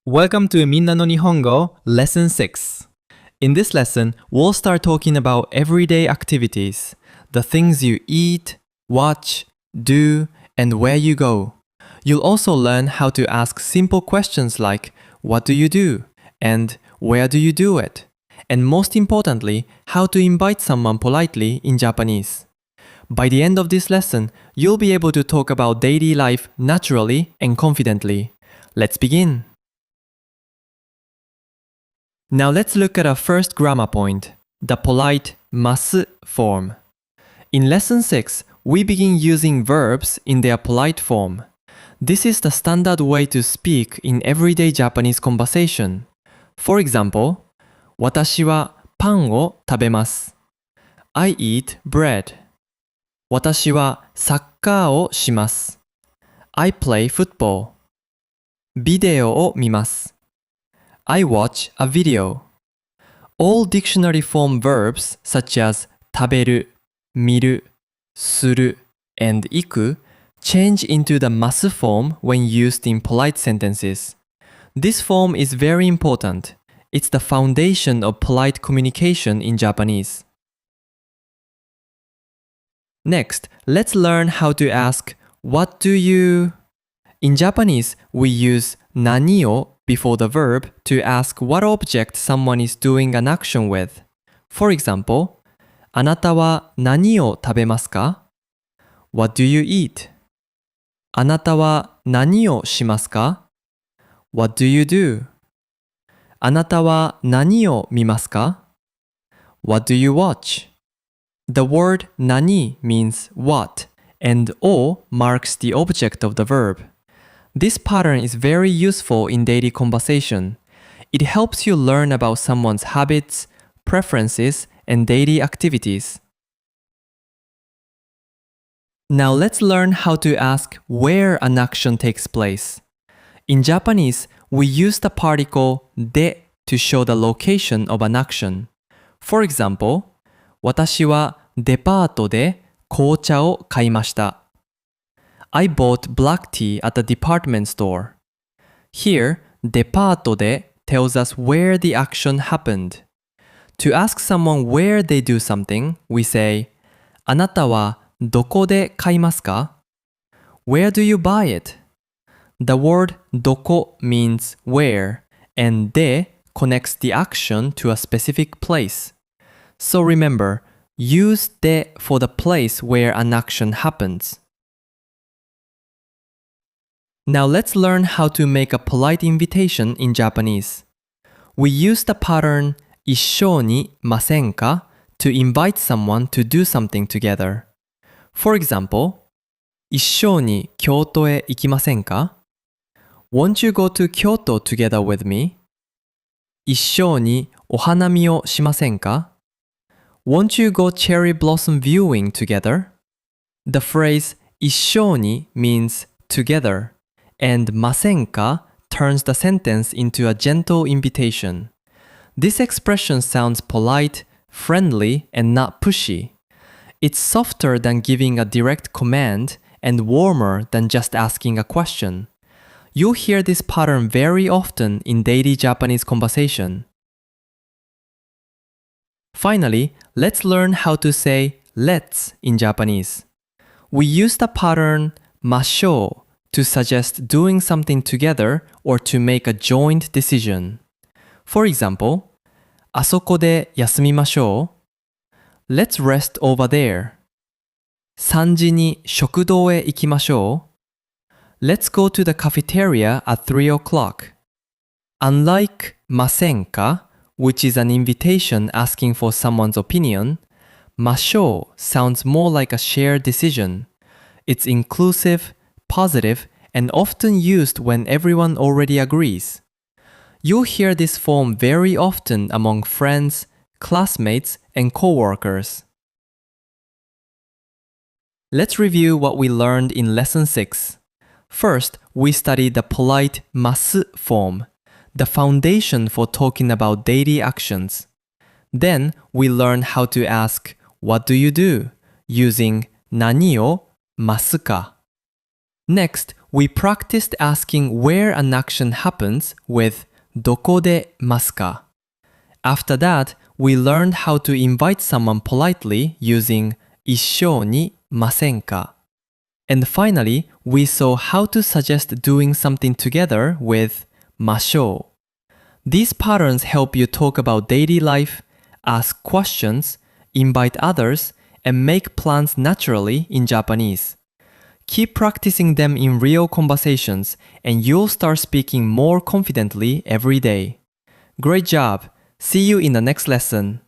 Welcome to Minna no Nihongo Lesson 6. In this lesson, we'll start talking about everyday activities, the things you eat, watch, do, and where you go. You'll also learn how to ask simple questions like, what do you do? And where do you do it? And most importantly, how to invite someone politely in Japanese. By the end of this lesson, you'll be able to talk about daily life naturally and confidently. Let's begin. Now let's look at our first grammar point, the polite ます form. In lesson 6, we begin using verbs in their polite form. This is the standard way to speak in everyday Japanese conversation. For example, 私はパンを食べます。I eat bread. 私はサッカーをします。I play football. ビデオを見ます。I watch a video. All dictionary form verbs such as 食べる、見る、する, and 行く change into the ます form when used in polite sentences. This form is very important. It's the foundation of polite communication in Japanese. Next, let's learn how to ask, what do you? In Japanese, we use 何を before the verb to ask what object someone is doing an action with. For example, あなたは何を食べますか? What do you eat? あなたは何をしますか? What do you do? あなたは何を見ますか? What do you watch? The word 何 means what, and を marks the object of the verb. This pattern is very useful in daily conversation. It helps you learn about someone's habits, preferences, and daily activities. Now let's learn how to ask where an action takes place. In Japanese, we use the particle で to show the location of an action. For example, 私はデパートで紅茶を買いました。I bought black tea at the department store. Here, デパートで tells us where the action happened. To ask someone where they do something, we say, あなたはどこで買いますか? Where do you buy it? The word どこ means where, and で connects the action to a specific place. So remember, use で for the place where an action happens. Now let's learn how to make a polite invitation in Japanese. We use the pattern いっしょにませんか to invite someone to do something together. For example, 一緒に京都へ行きませんか? Won't you go to Kyoto together with me? 一緒にお花見をしませんか? Won't you go cherry blossom viewing together? The phrase 一緒に means together, and ませんか turns the sentence into a gentle invitation. This expression sounds polite, friendly, and not pushy. It's softer than giving a direct command and warmer than just asking a question. You'll hear this pattern very often in daily Japanese conversation. Finally, let's learn how to say let's in Japanese. We use the pattern ましょう to suggest doing something together or to make a joint decision. For example, あそこで休みましょう. Let's rest over there. 3時に食堂へ行きましょう. Let's go to the cafeteria at 3 o'clock. Unlike ませんか, which is an invitation asking for someone's opinion, ましょう sounds more like a shared decision. It's inclusive, positive, and often used when everyone already agrees. You'll hear this form very often among friends, classmates, and coworkers. Let's review what we learned in lesson 6. First, we studied the polite ます form, the foundation for talking about daily actions. Then, we learned how to ask, what do you do? Using 何をますか? Next, We practiced asking where an action happens with どこでますか? After that, we learned how to invite someone politely using いっしょにませんか? And finally, we saw how to suggest doing something together with ましょう. These patterns help you talk about daily life, ask questions, invite others, and make plans naturally in Japanese. Keep practicing them in real conversations, and you'll start speaking more confidently every day. Great job! See you in the next lesson.